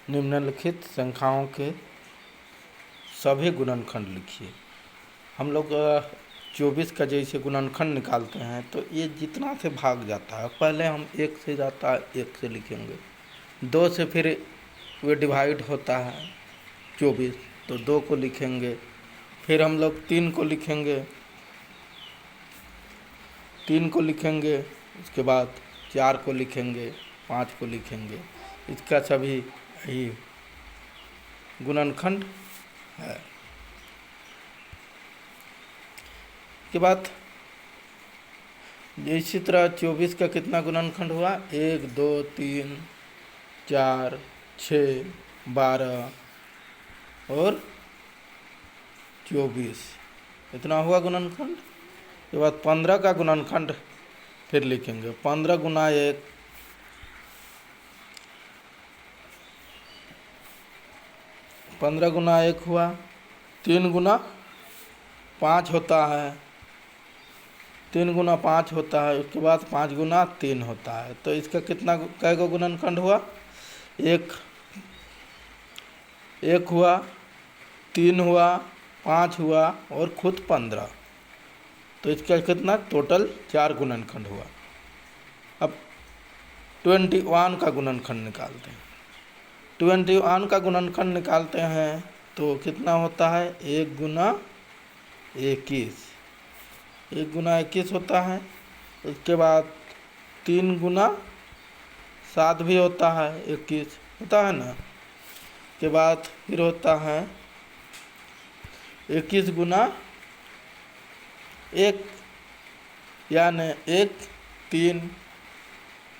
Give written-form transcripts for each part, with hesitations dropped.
निम्नलिखित संख्याओं के सभी गुणनखंड लिखिए। हम लोग 24 का जैसे गुणनखंड निकालते हैं तो ये जितना से भाग जाता है, पहले हम 1 से जाता है 1 से लिखेंगे, 2 से फिर वो डिवाइड होता है 24 तो 2 को लिखेंगे, फिर हम लोग 3 को लिखेंगे, 3 को लिखेंगे, उसके बाद 4 को लिखेंगे, 5 को लिखेंगे। इसका सभी यही गुणनखंड है। के बाद इसी तरह 24 का कितना गुणनखंड हुआ? 1 2 3 4 6 12 और 24, इतना हुआ गुणनखंड। के बाद 15 का गुणनखंड फिर लिखेंगे। 15 गुना 1, 15 गुना 1 हुआ, 3 गुना 5 होता है, 3 गुना 5 होता है, उसके बाद 5 गुना 3 होता है। तो इसका कितना कै गो गुणनखंड हुआ? 1 हुआ, 3 हुआ, 5 हुआ और खुद 15। तो इसका कितना टोटल 4 गुणनखंड हुआ। अब 21 का गुणनखंड निकालते हैं। 21 का गुणनखंड निकालते हैं तो कितना होता है? 1 गुना 21, 1 गुना 21 होता है। उसके बाद 3 गुना 7 भी होता है, 21 होता है ना। के बाद फिर होता है 21 गुना 1, यानी 1 3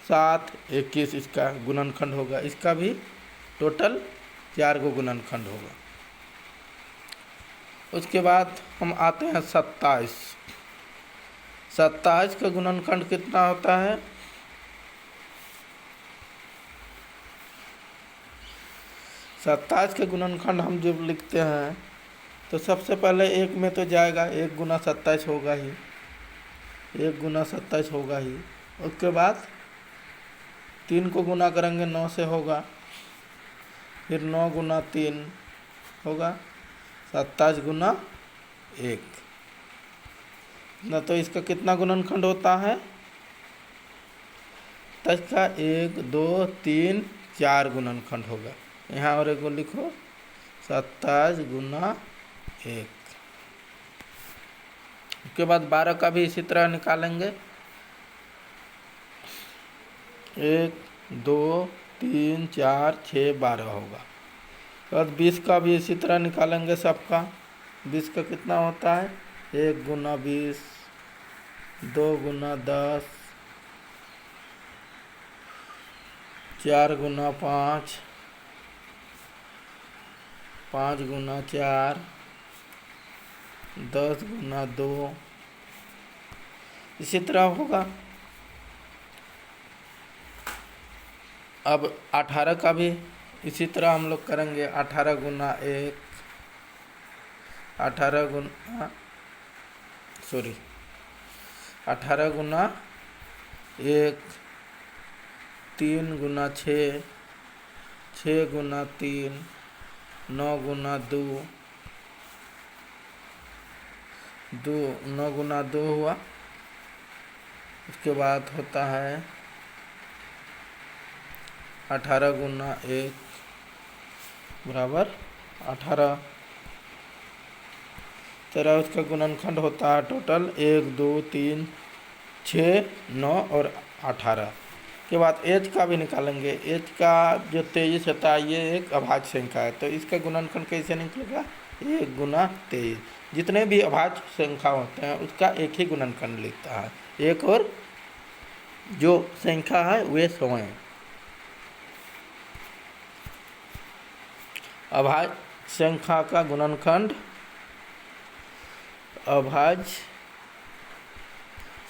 7 21 इसका गुणनखंड होगा। इसका भी टोटल 4 गो गुणनखंड होगा। उसके बाद हम आते हैं 27। 27 का गुणनखंड कितना होता है? 27 का गुणनखंड हम जब लिखते हैं तो सबसे पहले 1 में तो जाएगा, 1 गुना 27 होगा ही, 1 गुना 27 होगा ही। उसके बाद 3 को गुना करेंगे 9 से होगा, फिर 9 गुना 3 होगा, 27 गुना 1 ना। तो इसका कितना गुणनखंड होता है? तो इसका 1 2 3 4 गुणनखंड होगा। यहाँ और एक लिखो, 27 गुना 1। उसके बाद 12 का भी इसी तरह निकालेंगे। 1 2 3 4 6 12 होगा। और 20 का भी इसी तरह निकालेंगे सबका। 20 का कितना होता है? 1 गुना 20, 2 गुना 10, 4 गुना 5, 5 गुना 4, 10 गुना 2, इसी तरह होगा। अब 18 का भी इसी तरह हम लोग करेंगे। 18 गुना 1, 18 गुना 18 गुना 1, 3 गुना 6, 6 गुना 3, 9 गुना 2, 9 गुना 2 हुआ। उसके बाद होता है 18 गुना 1 बराबर 18। तेरा उसका गुणनखंड होता है टोटल 1 2 3 6 9 और 18। के बाद एच का भी निकालेंगे। एच का जो 23 होता है ये एक अभाज्य संख्या है, तो इसका गुणनखंड कैसे निकलेगा? 1 गुना 23। जितने भी अभाज्य संख्या होते हैं उसका एक ही गुणनखंड लिखता है, एक और जो संख्या है वे स्वयं। अभाज्य संख्या का गुणनखंड, अभाज्य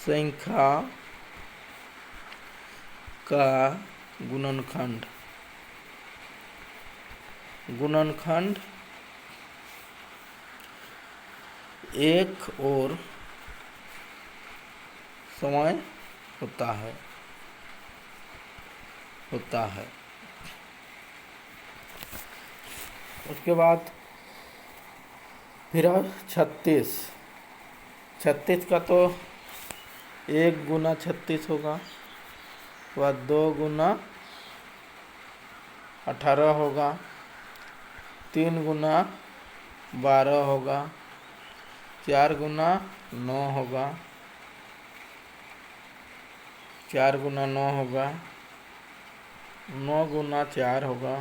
संख्या का गुणनखंड, गुणनखंड एक और समय होता है। उसके बाद फिर 36, 36 का तो 1 × 36 होगा। उसके बाद 2 × 18 होगा, 3 × 12 होगा, 4 × 9 होगा, 4 × 9 होगा, 9 × 4 होगा,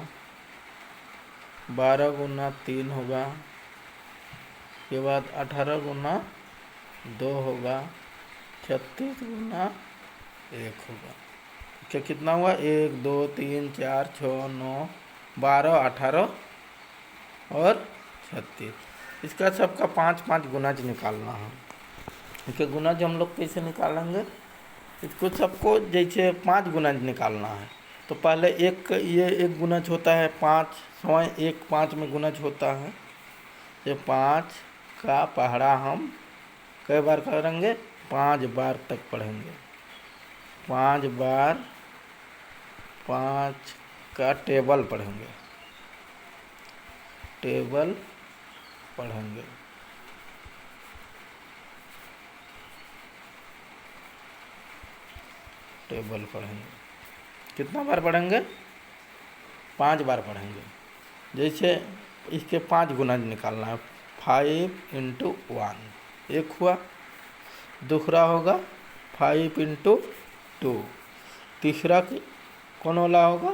12 × 3 होगा, के बाद 18 × 2 होगा, 36 × 1 होगा। क्या कितना हुआ? 1 2 3 4 6 9 12 18 और 36। इसका सबका 5 गुनाज निकालना है। इसके गुनाज हम लोग कैसे निकालेंगे? इसको सबको जैसे 5 गुनाज निकालना है तो पहले ये एक गुनज होता है 5, समय 1 5 में गुनज होता है। ये 5 का पहाड़ा हम कई बार करेंगे? 5 बार तक पढ़ेंगे। 5 बार 5 का टेबल पढ़ेंगे, टेबल पढ़ेंगे। टेबल पढ़ेंगे। कितना बार पढ़ेंगे? 5 बार पढ़ेंगे। जैसे इसके 5 गुना निकालना है। 5 × 1 एक हुआ, दूसरा होगा 5 × 2, तीसरा कौन वाला होगा?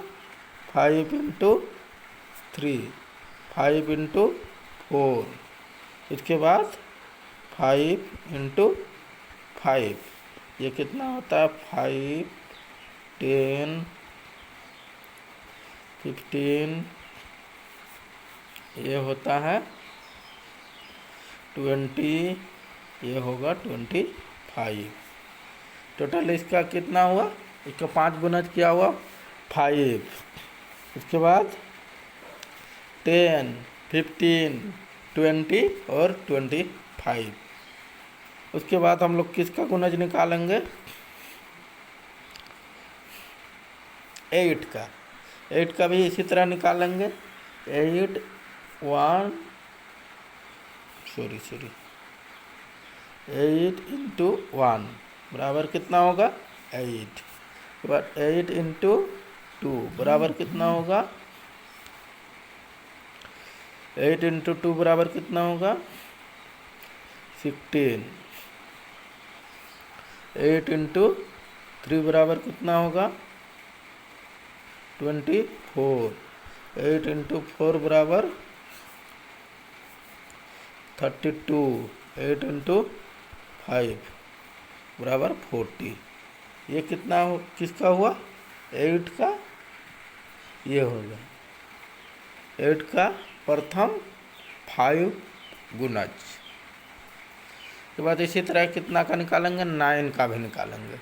5 × 3, 5 × 4, इसके बाद 5 × 5, ये कितना होता है? 5 10 15, ये होता है 20, ये होगा 25। टोटल इसका कितना हुआ? इसका 5 गुना क्या हुआ? 5। उसके बाद 10 15 20 और 25। उसके बाद हम लोग किसका गुनज निकालेंगे? 8 का। 8 का भी इसी तरह निकालेंगे। 8 × 1 बराबर कितना होगा? 8। के बाद 8 × 2 बराबर कितना होगा? 8 × 2 बराबर कितना होगा? 16। 8 × 3 बराबर कितना होगा? 24। 8 × 4 बराबर 32। 8 × 5 बराबर 40। ये कितना किसका हुआ? 8 का। ये होगा 8 का प्रथम 5 गुनज। के बाद इसी तरह कितना का निकालेंगे? 9 का भी निकालेंगे।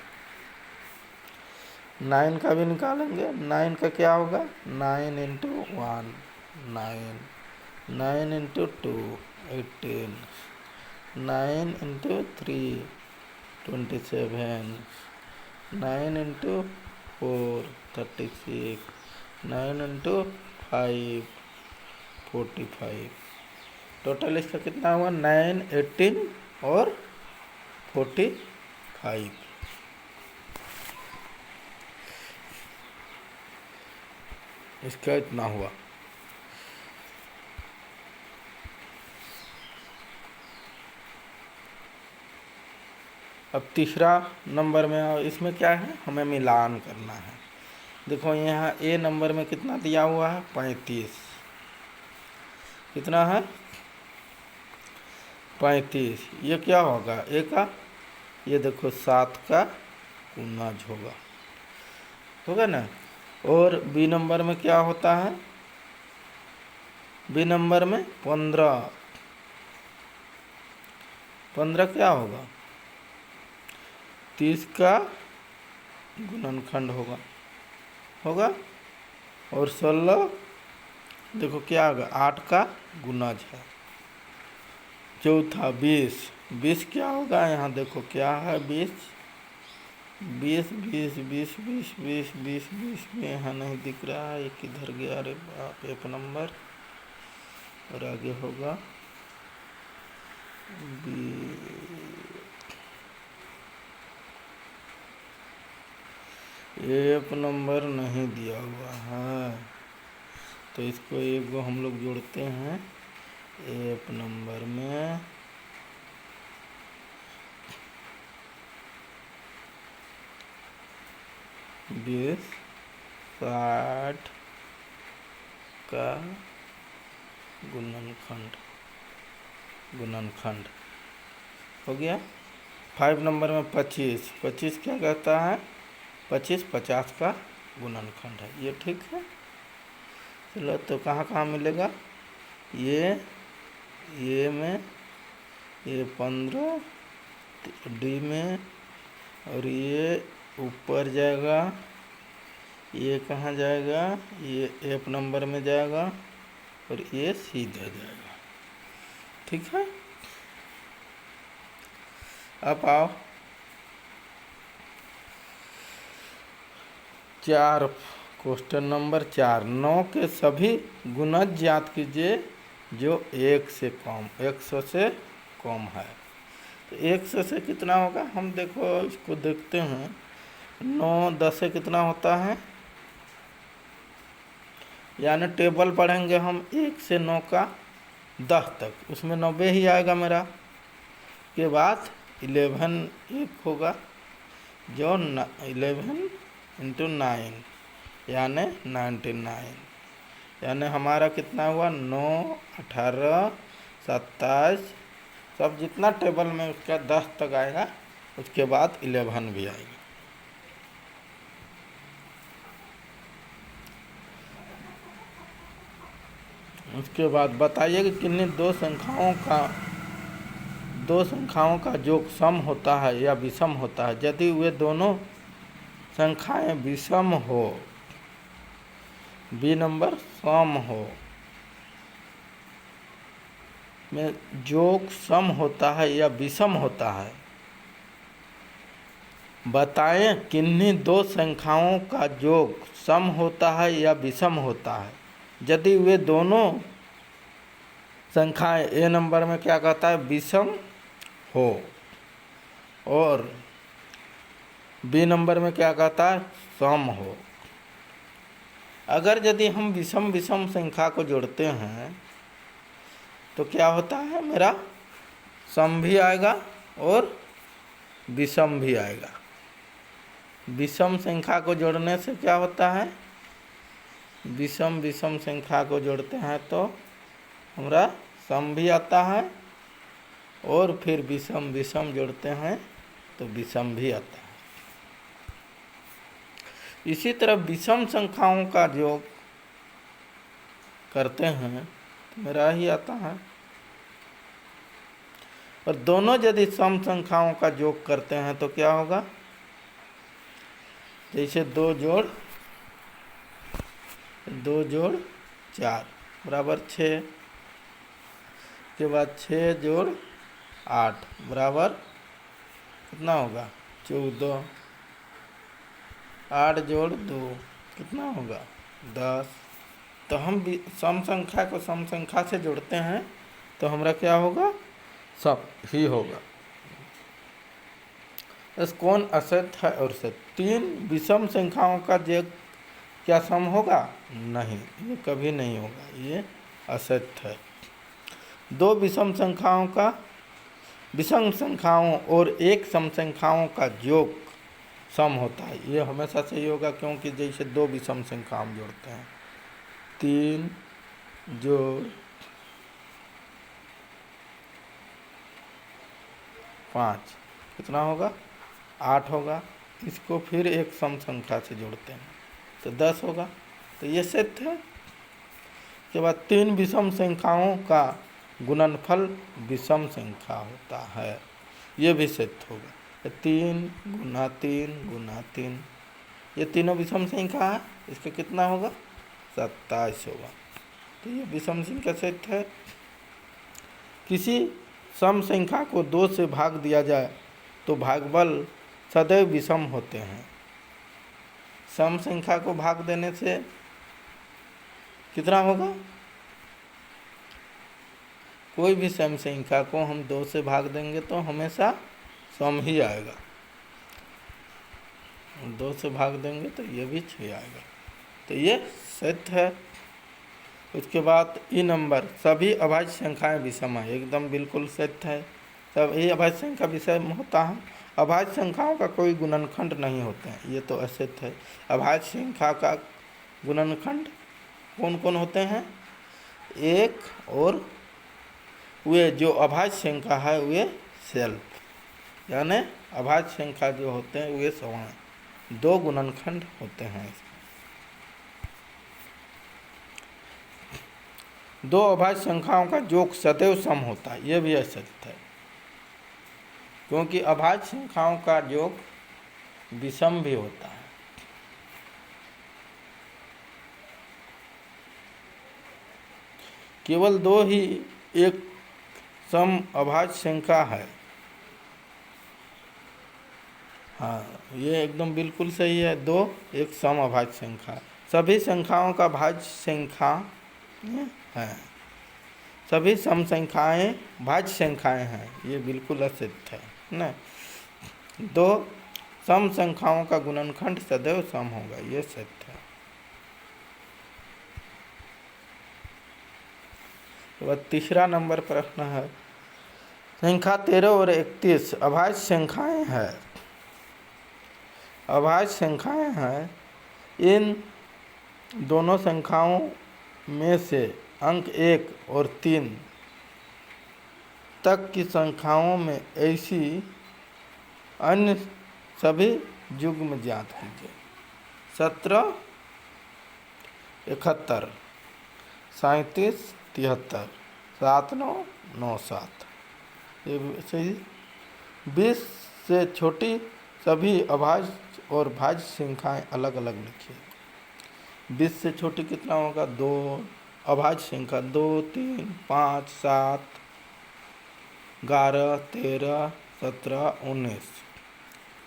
9 का भी निकालेंगे। 9 का क्या होगा? 9 × 1 9, 9 × 2 18, 9 × 3 27, 9 × 4 36, 9 × 5 45। टोटल इसका कितना हुआ? 9 18 और 45। इसका इतना हुआ। अब तीसरा नंबर में, इसमें क्या है? हमें मिलान करना है। देखो यहाँ ए नंबर में कितना दिया हुआ है? 35। कितना है? 35। ये क्या होगा? ए का, ये देखो 7 का गुनज होगा ना। और बी नंबर में क्या होता है? बी नंबर में 15। 15 क्या होगा? 30 का गुणनखंड होगा। और 16 देखो क्या होगा? 8 का गुनज है। चौथा 20। 20 क्या होगा? यहाँ देखो क्या है? 20 20 20 20 20 20 20 20 में यहाँ नहीं दिख रहा है। ये किधर गया? अरे बाप, एक नंबर और आगे होगा बी। एक नंबर नहीं दिया हुआ है, तो इसको एक गो हम लोग जोड़ते हैं। एक नंबर में 20 60 का गुणनखंड हो गया। 5 नंबर में 25 क्या कहता है? 25 50 का गुणनखंड है। ये ठीक है। चलो, तो कहाँ कहाँ मिलेगा? ये में, ये 15 डी में, और ये ऊपर जाएगा। ये कहाँ जाएगा? ये एक नंबर में जाएगा, और ये सीधा जाएगा। ठीक है। अब आओ 4, क्वेश्चन नंबर 4। 9 के सभी गुणज ज्ञात कीजिए जो 100 से कम है। तो 100 से कितना होगा? हम देखो इसको देखते हैं। 9 10 से कितना होता है? यानी टेबल पढ़ेंगे हम 1 से 9 का 10 तक, उसमें 90 ही आएगा मेरा। के बाद 11 एक होगा, जो 11 × 9 यानी 99। यानी हमारा कितना हुआ? 9 18 27, सब जितना टेबल में उसका 10 तक आएगा, उसके बाद 11 भी आएगा। उसके बाद बताइए कि किन्हीं दो संख्याओं का योग सम होता है या विषम होता है। यदि वे दोनों संख्याएं विषम हो, बी नंबर सम हो, में योग सम होता है या विषम होता है। बताएं किन्हीं दो संख्याओं का योग सम होता है या विषम होता है। यदि वे दोनों संख्याएं, ए नंबर में क्या कहता है? विषम हो, और बी नंबर में क्या कहता है? सम हो। अगर यदि हम विषम संख्या को जोड़ते हैं तो क्या होता है? मेरा सम भी आएगा और विषम भी आएगा। विषम संख्या को जोड़ने से क्या होता है? विषम संख्या को जोड़ते हैं तो हमारा सम भी आता है, और फिर विषम जोड़ते हैं तो विषम भी आता है। इसी तरह विषम संख्याओं का योग करते हैं तो मेरा ही आता है। और दोनों यदि सम संख्याओं का योग करते हैं तो क्या होगा? जैसे 2 जोड़ 4 बराबर 6, के बाद 6 जोड़ 8 बराबर कितना होगा? 14। 8 जोड़ 2 कितना होगा? 10। तो हम भी सम संख्या को सम संख्या से जोड़ते हैं तो हमारा क्या होगा? सब ही होगा। इस कौन असत्य है और सत्य? 3 विषम संख्याओं का योग क्या सम होगा? नहीं, ये कभी नहीं होगा, ये असत्य है। 2 विषम संख्याओं और 1 सम संख्याओं का योग सम होता है। ये हमेशा सही होगा, क्योंकि जैसे 2 विषम संख्या हम जोड़ते हैं, 3 जोड़ 5 कितना होगा? 8 होगा। इसको फिर 1 सम संख्या से जोड़ते हैं तो 10 होगा। तो ये सत्य है। के बाद 3 विषम संख्याओं का गुणनफल विषम संख्या होता है, ये भी सत्य होगा। 3 × 3 × 3, ये तीनों विषम संख्या है, इसका कितना होगा? 27 होगा। तो ये विषम संख्या सत्य है। किसी सम संख्या को 2 से भाग दिया जाए तो भागफल सदैव विषम होते हैं। सम संख्या को भाग देने से कितना होगा? कोई भी सम संख्या को हम 2 से भाग देंगे तो हमेशा सम ही आएगा, 2 से भाग देंगे तो ये भी 6 आएगा, तो ये सत्य है। उसके बाद ई नंबर, सभी अभाज्य संख्याएं विषम है, एकदम बिल्कुल सत्य है। सभी अभाज्य संख्या विषम होता है, अभाज्य संख्याओं का कोई गुणनखंड नहीं होते हैं, ये तो असत्य है। अभाज्य संख्या का गुणनखंड कौन कौन होते हैं? एक, और वे जो अभाज्य संख्या है वे सेल्फ, यानी अभाज्य संख्या जो होते हैं वे समान, 2 गुणनखंड होते हैं इसमें। 2 अभाज्य संख्याओं का योग सदैव सम होता है, यह भी असत्य है, क्योंकि अभाज्य संख्याओं का योग विषम भी होता है। केवल 2 ही एक सम अभाज्य संख्या है। हाँ, ये एकदम बिल्कुल सही है, 2 एक सम अभाज्य संख्या, सभी संख्याओं का भाज्य संख्या है, सभी सम संख्याएं भाज्य संख्याएं हैं, ये बिल्कुल असत्य है ना। 2 सम संख्याओं का गुणनखंड सदैव सम होगा, ये सत्य है। तो तीसरा नंबर प्रश्न है, संख्या 13 और 31 अभाज्य संख्याएं हैं, अभाज्य संख्याएं हैं, इन दोनों संख्याओं में से अंक 1 और 3 तक की संख्याओं में ऐसी अन्य सभी युग्म ज्ञात कीजिए। 17, 71, 37, 73, 7, 9, 9, 7, ये सही। 20 से छोटी सभी अभाज्य और भाज्य संख्याएं अलग अलग लिखिए। 20 से छोटी कितना होगा? 2, अभाज्य संख्या 2, 3, 5, 7, 11, 13, 17, 19,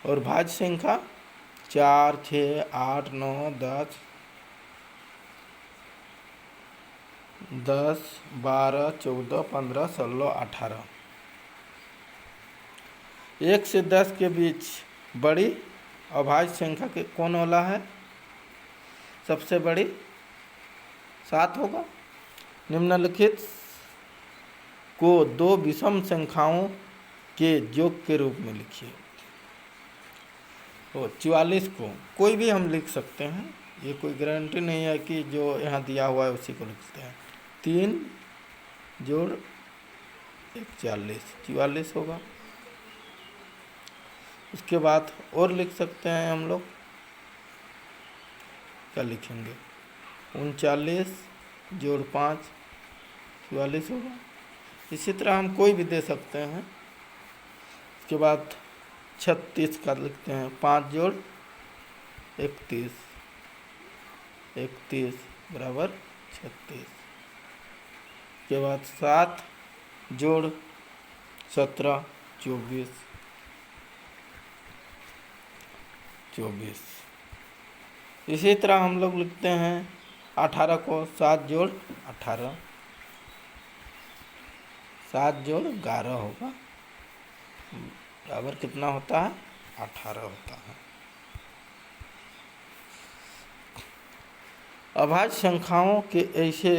और भाज्य संख्या 4, 6, 8, 9, 10, 12, 14, 15, 16, 18। 1 से 10 के बीच बड़ी अभाज्य संख्या के कौन वाला है? सबसे बड़ी 7 होगा। निम्नलिखित को 2 विषम संख्याओं के योग के रूप में लिखिए। तो 44 को कोई भी हम लिख सकते हैं, ये कोई गारंटी नहीं है कि जो यहाँ दिया हुआ है उसी को लिखते हैं। 3 जोड़ 1, 44 होगा। उसके बाद और लिख सकते हैं हम लोग, क्या लिखेंगे? 39 जोड़ 5, 44 होगा। इसी तरह हम कोई भी दे सकते हैं। उसके बाद 36 का लिखते हैं, 5 जोड़ 31, 31 बराबर 36। उसके बाद 7 जोड़ 17, 24, 24। इसी तरह हम लोग लिखते हैं 18 को, 7 जोड़ 18, 7 जोड़ 11 होगा, बराबर कितना होता है? 18 होता है। अभाज्य संख्याओं के ऐसे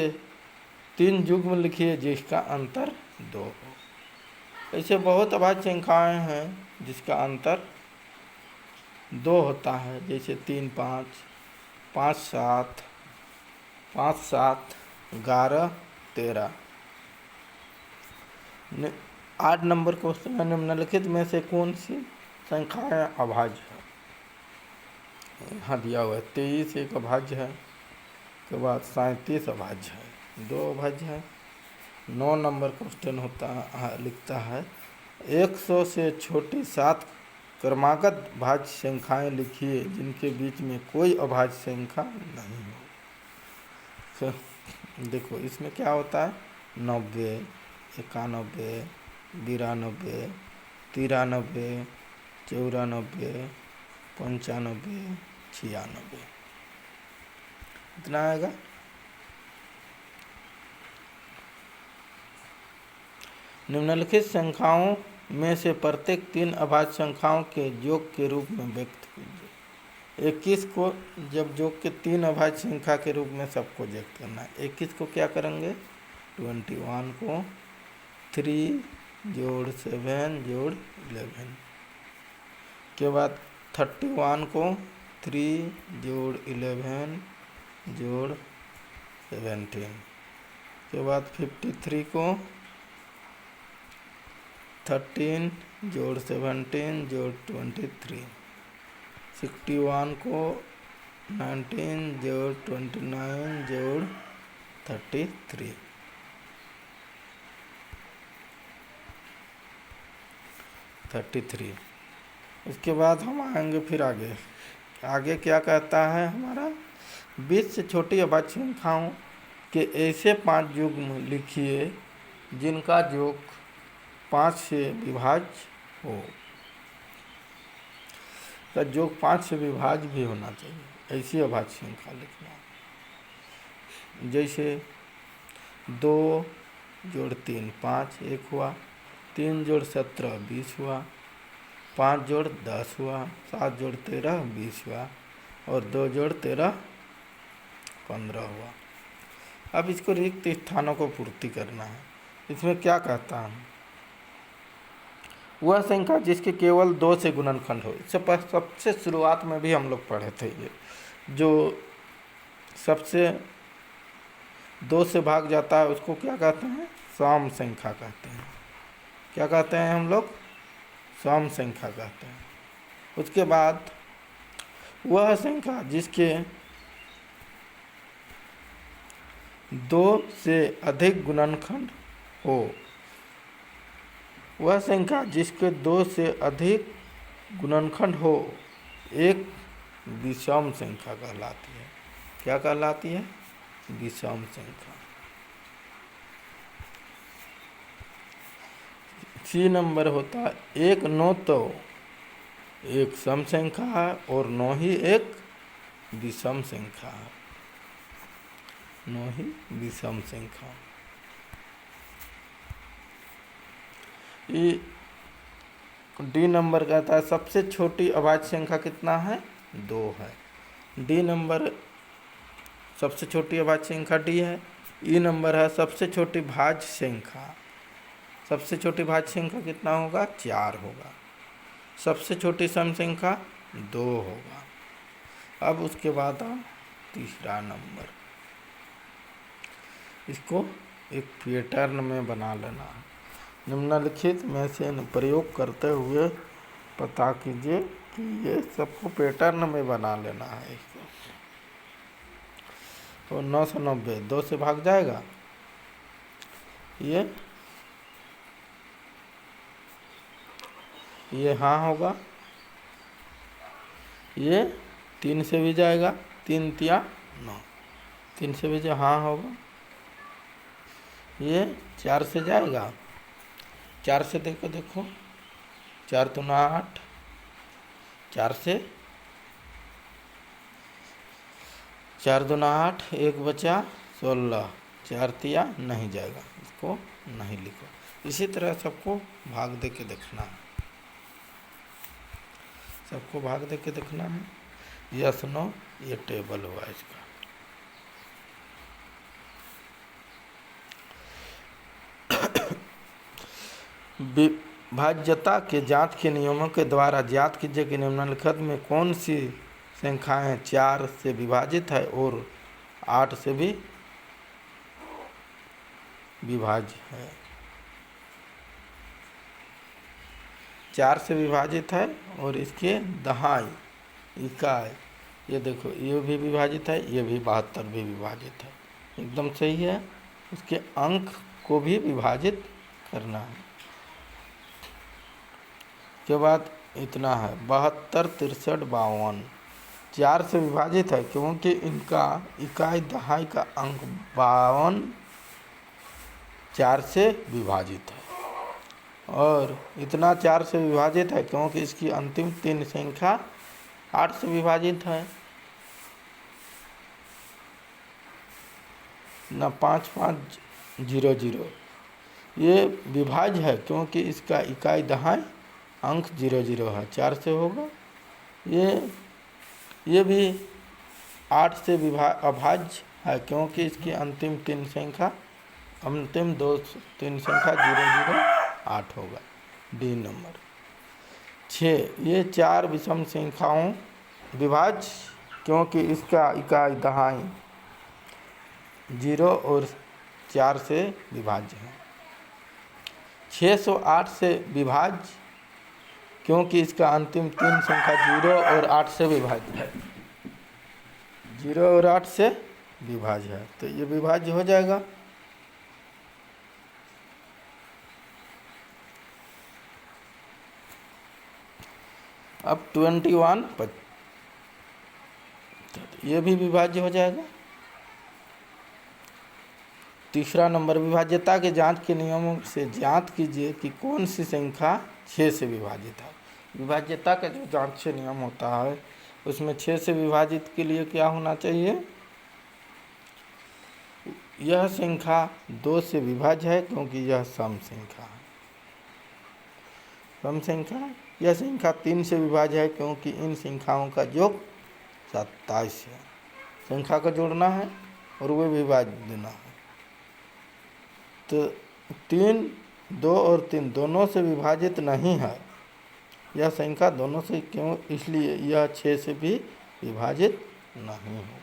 3 युग्म लिखिए जिसका अंतर 2 हो। ऐसे बहुत अभाज्य संख्याएं हैं जिसका अंतर 2 होता है, जैसे 3, 5, 5, 7, 5, 7, 11, 13। 8 नंबर क्वेश्चन है, निम्नलिखित में से कौन सी संख्याएं अभाज्य है? यहाँ दिया हुआ है 23 एक अभाज्य है, के बाद 37 अभाज्य है, 2 अभाज्य है। 9 नंबर क्वेश्चन होता है, लिखता है 100 से छोटी 7 क्रमागत भाज्य संख्याएं लिखिए जिनके बीच में कोई अभाज्य संख्या नहीं हो। तो देखो इसमें क्या होता है? 90, 91, 92, 93, 94, 95, 96, इतना आएगा। निम्नलिखित संख्याओं में से प्रत्येक 3 अभाज्य संख्याओं के योग के रूप में व्यक्त कीजिए। 21 को जब योग के 3 अभाज्य संख्या के रूप में सबको व्यक्त करना है। 21 को क्या करेंगे, 21 को 3 जोड़ 7 जोड़ 11 के बाद 31 को 3 जोड़ 11 जोड़ 17 के बाद 53 को 13 जोड़ 17 जोड़ 23, 61 को 19 जोड़ 29 जोड़ 33, 33। इसके बाद हम आएंगे फिर आगे क्या कहता है हमारा, 20 से छोटी अभाज्य संख्याओं के ऐसे 5 युग्म लिखिए जिनका योग 5 से विभाज्य हो। का योग 5 से विभाज्य भी होना चाहिए, ऐसी अभाज्य संख्या लिखना। जैसे 2 जोड़ 3 5 1 हुआ, 3 जोड़ 17 20 हुआ, 5 जोड़ 10 हुआ, 7 जोड़ 13 20 हुआ और 2 जोड़ 13 15 हुआ। अब इसको रिक्त स्थानों को पूर्ति करना है। इसमें क्या कहता है, वह संख्या जिसके केवल 2 से गुणनखंड हो। इससे सबसे शुरुआत में भी हम लोग पढ़े थे, ये जो सबसे 2 से भाग जाता है उसको क्या कहते हैं, सम संख्या कहते हैं। क्या कहते हैं हम लोग, सम संख्या कहते हैं। उसके बाद वह संख्या जिसके 2 से अधिक गुणनखंड हो, वह संख्या जिसके 2 से अधिक गुणनखंड हो एक विषम संख्या कहलाती है। क्या कहलाती है, विषम संख्या। सी नंबर होता है 1 9 तो एक सम संख्या है और 9 ही एक विषम संख्या है, 9 ही विषम संख्या। ये डी नंबर कहता है सबसे छोटी अभाज्य संख्या कितना है, 2 है। डी नंबर सबसे छोटी अभाज्य संख्या डी है। ई नंबर है सबसे छोटी भाज्य संख्या, सबसे छोटी भाज्य संख्या कितना होगा, 4 होगा। सबसे छोटी सम संख्या 2 होगा। अब उसके बाद तीसरा नंबर, इसको एक पैटर्न में बना लेना है। निम्नलिखित में से प्रयोग करते हुए पता कीजिए कि ये सबको पैटर्न में बना लेना है। इसको तो 990 2 से भाग जाएगा, ये हाँ होगा, ये 3 से भी जाएगा, 3 तिया 9, 3 से भी हाँ होगा। ये 4 से जाएगा, 4 से देखो 4 तो 8, 4 से 4 2 8, 1 बचा 16, 4 तिया नहीं जाएगा, इसको नहीं लिखो। इसी तरह सबको भाग दे के देखना है, सबको भाग दे के देखना है। यस नो ये टेबल हुआ इसका। विभाज्यता के जांच के नियमों के द्वारा ज्ञात कीजिए कि निम्नलिखित में कौन सी संख्याएं 4 से विभाजित है और 8 से भी विभाज्य है। 4 से विभाजित है और इसके दहाई इकाई, ये देखो ये भी विभाजित है, ये भी 72 भी विभाजित है, एकदम सही है। उसके अंक को भी विभाजित करना है। के बाद इतना है 72 63 52, 4 से विभाजित है क्योंकि इनका इकाई दहाई का अंक 52 4 से विभाजित है। और इतना 4 से विभाजित है क्योंकि इसकी अंतिम 3 संख्या 8 से विभाजित है। न 5 5 0 0, ये विभाज्य है क्योंकि इसका इकाई दहाई अंक 00 है, 4 से होगा। ये भी 8 से अभाज्य है क्योंकि इसकी अंतिम तीन संख्या 008 होगा, डी नंबर। 6, ये 4 विषम संख्याओं विभाज्य क्योंकि इसका इकाई दहाई 0 और 4 से विभाज्य है। 608 से विभाज्य क्योंकि इसका अंतिम तीन संख्या 0 और 8 से विभाज्य है, 0 और 8 से विभाज्य है, तो ये विभाज्य हो जाएगा। अब 21 ये भी विभाज्य हो जाएगा। तीसरा नंबर, विभाज्यता के जांच के नियमों से ज्ञात कीजिए कि कौन सी संख्या 6 से विभाजित है। विभाज्यता का जो जांच से नियम होता है उसमें 6 से विभाजित के लिए क्या होना चाहिए, यह संख्या 2 से विभाज्य है क्योंकि यह सम संख्या है। सम संख्या, यह संख्या 3 से विभाज्य है क्योंकि इन संख्याओं का योग 27 है। संख्या को जोड़ना है और वे विभाज्य देना है, तो 3, 2 और 3 दोनों से विभाजित नहीं है। यह संख्या दोनों से क्यों, इसलिए यह 6 से भी विभाजित नहीं होगा।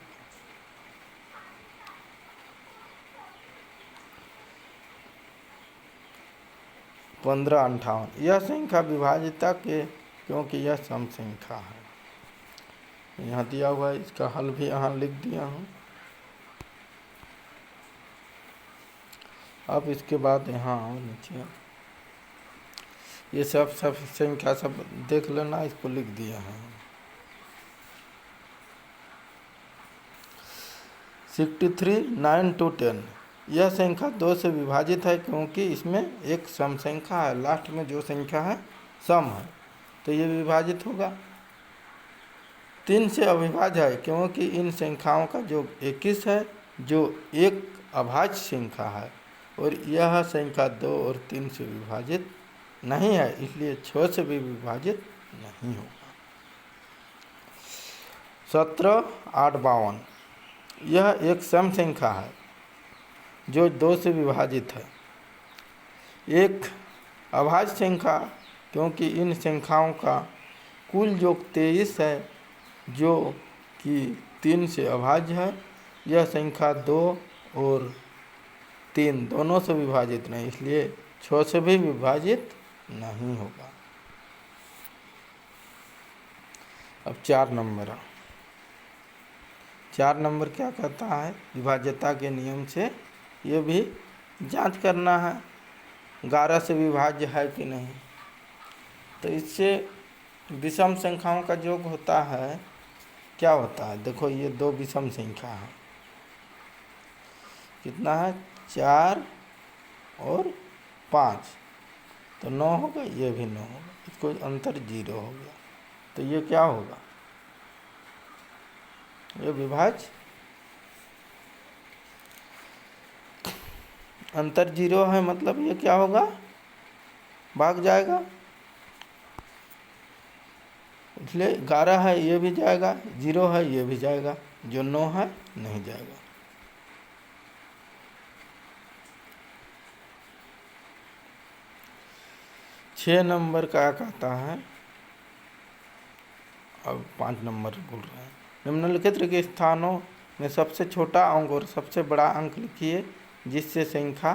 1558, यह संख्या विभाज्यता के क्योंकि यह सम संख्या है। यहाँ दिया हुआ है, इसका हल भी यहाँ लिख दिया हूँ। अब इसके बाद यहाँ आओ नीचे, ये सब संख्या सब देख लेना, इसको लिख दिया है। 63, 9 to 10, यह संख्या 2 से विभाजित है क्योंकि इसमें एक सम संख्या है, लास्ट में जो संख्या है सम है, तो ये विभाजित होगा। 3 से अविभाज्य है क्योंकि इन संख्याओं का योग 21 है जो एक अभाज्य संख्या है, और यह संख्या 2 और 3 से विभाजित नहीं है, इसलिए 6 से भी विभाजित नहीं होगा। 17, 8, 52, यह एक सम संख्या है जो 2 से विभाजित है। एक अभाज्य संख्या क्योंकि इन संख्याओं का कुल योग 23 है जो कि 3 से अभाज्य है। यह संख्या 2 और 3 दोनों से विभाजित नहीं, इसलिए 6 से भी विभाजित नहीं होगा। अब 4 नंबर, 4 नंबर क्या कहता है, विभाज्यता के नियम से ये भी जांच करना है 11 से विभाज्य है कि नहीं। तो इससे विषम संख्याओं का योग होता है, क्या होता है, देखो ये 2 विषम संख्या है, कितना है 4 और 5, तो 9 होगा, ये भी 9 होगा, इसको अंतर 0 हो गया, तो ये क्या होगा, ये विभाज्य। अंतर 0 है मतलब ये क्या होगा, भाग जाएगा, इसलिए 11 है ये भी जाएगा, 0 है ये भी जाएगा, जो 9 है नहीं जाएगा। छः नंबर क्या कहता है, अब 5 नंबर बोल रहे हैं। निम्नलिखित के स्थानों में सबसे छोटा अंक और सबसे बड़ा अंक लिखिए जिससे संख्या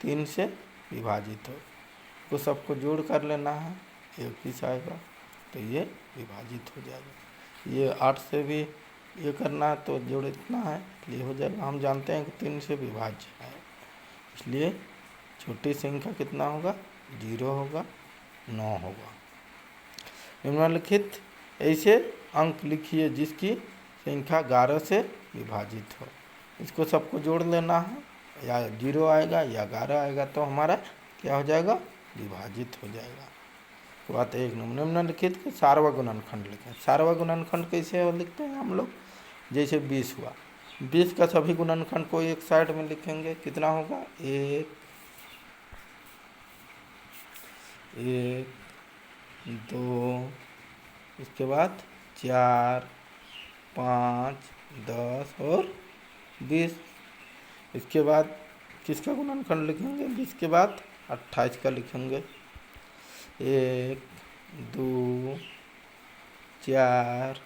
3 से विभाजित हो। तो सबको जोड़ कर लेना है, 21 आएगा, तो ये विभाजित हो जाएगा। ये 8 से भी ये करना है तो जोड़ इतना है, ये हो जाएगा। हम जानते हैं कि 3 से विभाज्य है, इसलिए छोटी संख्या कितना होगा, 0 होगा, 9 होगा। निम्नलिखित ऐसे अंक लिखिए जिसकी संख्या 11 से विभाजित हो। इसको सबको जोड़ लेना है, या 0 आएगा या 11 आएगा तो हमारा क्या हो जाएगा, विभाजित हो जाएगा। तो बात 1 नंबर। निम्नलिखित के सार्वगुणनखंड लिखें। सार्वगुणनखंड कैसे हो लिखते हैं हम लोग, जैसे 20 हुआ, 20 का सभी गुणनखंड को एक साइड में लिखेंगे, कितना होगा 1 1 2, इसके बाद 4 5 10 और 20। इसके बाद किसका गुणनखंड लिखेंगे? 20 के बाद 28 का लिखेंगे। 1 2 4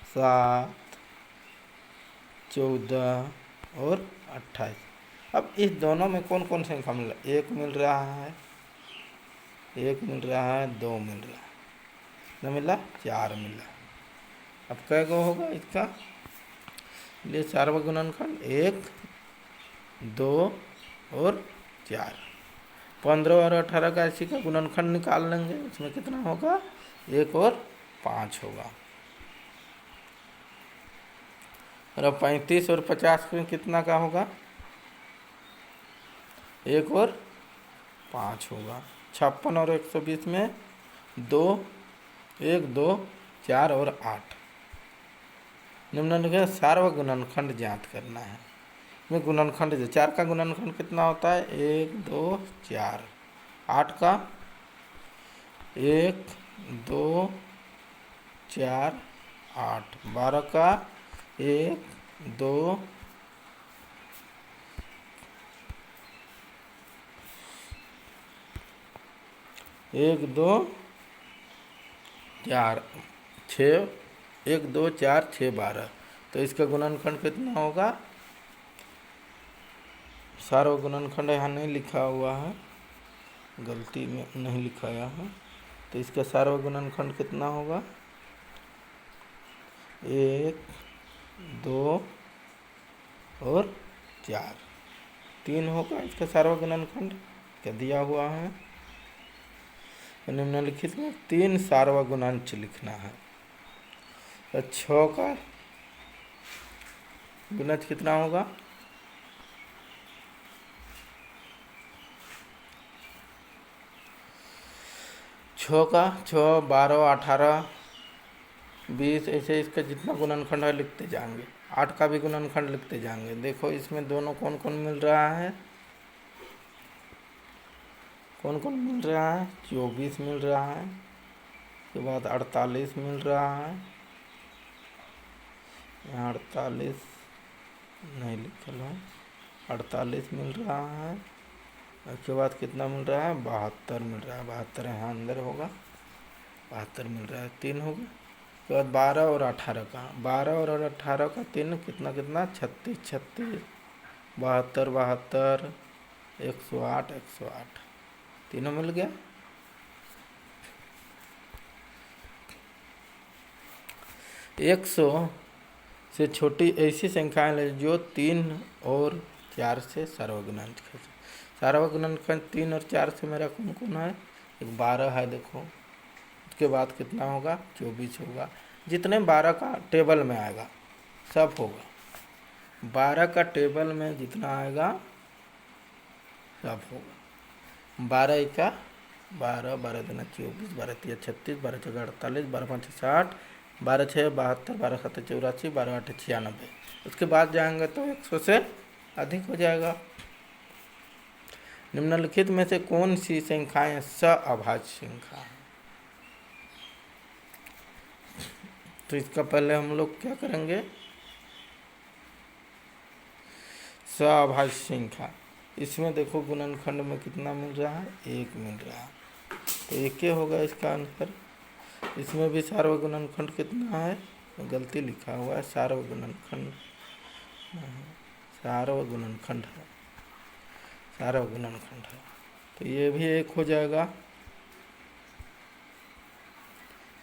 7 14 और 28। अब इस दोनों में कौन कौन संख्या मिल रहा है? 1 मिल रहा है, 1 मिल रहा है, 2 मिल रहा है, न मिला, 4 मिला। अब कै गो होगा इसका? लिए चारवा गुणनखंड 1 2 और 4। 15 और 18 का इसी का गुणनखंड निकाल लेंगे। इसमें कितना होगा? 1 और 5 होगा। और अब 35 और 50 में कितना का होगा? 1 और 5 होगा। 56 और 120 में 2 1 2 4 और 8। निम्नलिखित सार्वक गुणनखंड ज्ञात करना है। में गुणनखंड जो 4 का गुणनखंड कितना होता है? 1 2 4। 8 का 1 2 4 8। 12 का 1 2 1 2 4 6 1 2 4 6 12। तो इसका गुणनखंड कितना होगा? सार्वक गुणनखंड यहाँ नहीं लिखा हुआ है, गलती में नहीं लिखाया है। तो इसका सार्वक गुणनखंड कितना होगा? 1 2 और 4। 3 होगा इसका सार्वक गुणनखंड, क्या दिया हुआ है? निम्नलिखित में 3 सार्वक गुणांश लिखना है। तो 6 का गुणज कितना होगा? 6 का 6 12 18 20, ऐसे इसका जितना गुणनखंड है लिखते जाएंगे। 8 का भी गुणनखंड लिखते जाएंगे। देखो इसमें दोनों कौन कौन मिल रहा है? कौन कौन मिल रहा है? 24 मिल रहा है, उसके बाद 48 मिल रहा है, यहाँ 48 नहीं लिखल है, 48 मिल रहा है। उसके बाद कितना मिल रहा है? 72 मिल रहा है। 72 यहाँ अंदर होगा, 72 मिल रहा है, 3 होगा। उसके बाद 12 और 18 का, 12 और 18 का 3 कितना कितना? 36 36, 72 72, 108 108, तीनों मिल गया। एक 100 से छोटी ऐसी संख्याएं ले जो 3 और 4 से सार्वगुणांक है। सार्वगुणांक 3 और 4 से मेरा कौन कौन है? एक 12 है, देखो। उसके बाद कितना होगा? 24 होगा। जितने 12 का टेबल में आएगा सब होगा। 12 का टेबल में जितना आएगा सब होगा। 12 का 12, 12 दूना 24, 12 तिया 36, 12 चौका 48, 12 पाँच 60, 12 छः 72, 12 सात 84, 12 आठ 96। उसके बाद जाएंगे तो 100 से अधिक हो जाएगा। निम्नलिखित में से कौन सी संख्याएं सअभाज्य संख्या है? तो इसका पहले हम लोग क्या करेंगे? सअभाज्य संख्या, इसमें देखो गुणनखंड में कितना मिल रहा है? 1 मिल रहा है, तो 1 होगा इसका आंसर। इसमें भी सार्वगुणनखंड कितना है? गलती लिखा हुआ है, सार्वगुणनखंड, सार्वगुणनखंड है, सार्वगुणनखंड है, तो ये भी 1 हो जाएगा।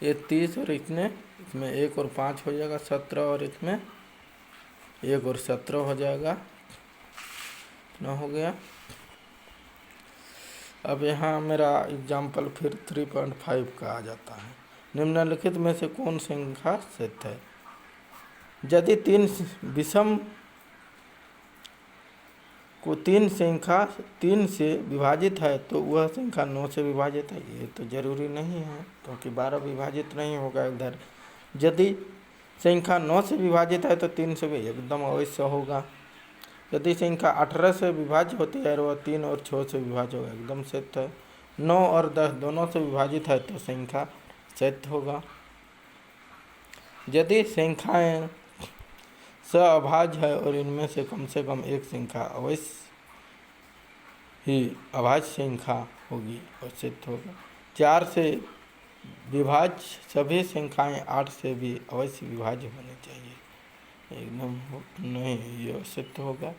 ये 30 और इसमें 1 और 5 हो जाएगा 17, और इसमें 1 और 17 हो जाएगा, इतना हो गया। अब यहाँ मेरा एग्जाम्पल फिर 3.5 का आ जाता है। निम्नलिखित में से कौन संख्या सत्य है? यदि 3 विषम को 3 संख्या 3 से विभाजित है तो वह संख्या 9 से विभाजित है। ये तो जरूरी नहीं है, क्योंकि 12 विभाजित नहीं होगा इधर। यदि संख्या 9 से विभाजित है तो 3 से भी एकदम अवश्य होगा। यदि संख्या 18 से विभाज्य होती है और वह 3 और 6 से विभाज्य होगा, एकदम सत्य है। 9 और 10 दोनों से विभाजित है तो संख्या सत्य होगा। यदि संख्याएं सअभाज्य है और इनमें से कम एक संख्या अवश्य ही अभाज्य संख्या होगी और सिद्ध होगा। 4 से विभाज्य सभी संख्याएं 8 से भी अवश्य विभाज्य होनी चाहिए। एकदम नहीं, ये सिद्ध होगा।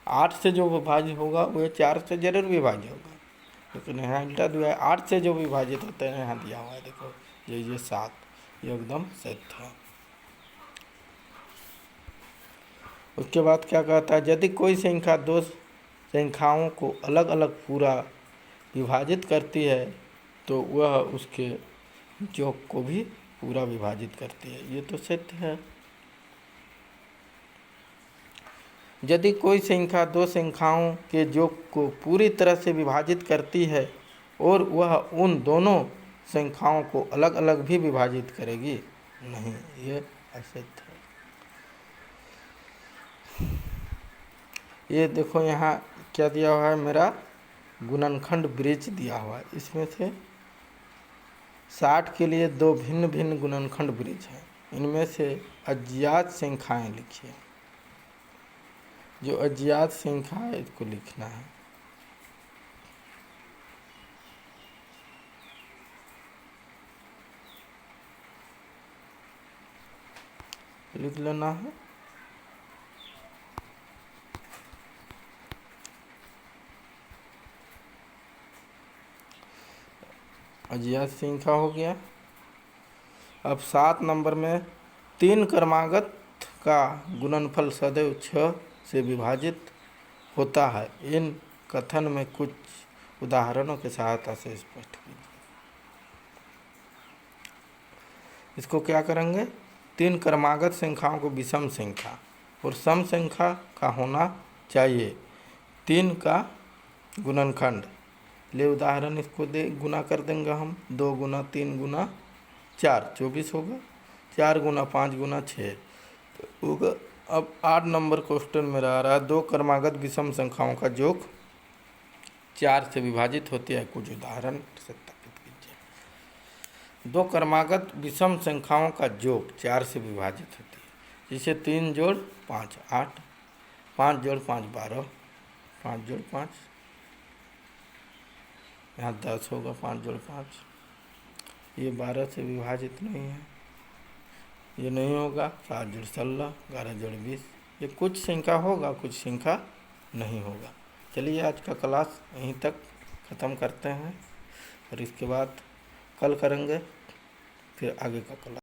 8 से जो विभाज्य होगा वह 4 से जरूर विभाज्य होगा, लेकिन यहाँ उल्टा दिया है, 8 से जो विभाजित होते हैं यहाँ दिया हुआ है, देखो ये 7, ये एकदम सत्य है। उसके बाद क्या कहता है, यदि कोई संख्या दो संख्याओं को अलग अलग पूरा विभाजित करती है तो वह उसके योग को भी पूरा विभाजित करती है, ये तो सत्य है। यदि कोई संख्या दो संख्याओं के योग को पूरी तरह से विभाजित करती है और वह उन दोनों संख्याओं को अलग अलग भी विभाजित करेगी, नहीं, ये असत्य है। ये देखो यहाँ क्या दिया हुआ है, मेरा गुणनखंड ब्रिज दिया हुआ है। इसमें से 60 के लिए 2 भिन्न भिन्न गुणनखंड ब्रिज हैं। इनमें से अज्ञात संख्याएं लिखिए। जो अज्ञात संख्या है इसको लिखना है। लिख लेना है। अज्ञात संख्या हो गया। अब 7 नंबर में 3 क्रमागत का गुणनफल सदैव 6 से विभाजित होता है। इन कथन में कुछ उदाहरणों की सहायता से स्पष्ट कीजिए। इसको क्या करेंगे, 3 क्रमागत संख्याओं को विषम संख्या और सम संख्या का होना चाहिए। 3 का गुणनखंड ले उदाहरण, इसको दे गुना कर देंगे हम। 2 गुना 3 गुना 4 24 होगा। 4 गुना 5 गुना 6 होगा। अब 8 नंबर क्वेश्चन मेरा आ रहा है, 2 क्रमागत विषम संख्याओं का योग 4 से विभाजित होती है, कुछ उदाहरण सत्यापित कीजिए। 2 क्रमागत विषम संख्याओं का योग 4 से विभाजित होती है, जिसे 3 जोड़ 5 8, 5 जोड़ 5 12, 5 जोड़ 5 यहाँ 10 होगा, 5 जोड़ 5, ये 12 से विभाजित नहीं है, ये नहीं होगा। 7 जोड़ 16, 11 जोड़ 20, ये कुछ संख्या होगा, कुछ संख्या नहीं होगा। चलिए आज का क्लास यहीं तक ख़त्म करते हैं और इसके बाद कल करेंगे फिर आगे का क्लास।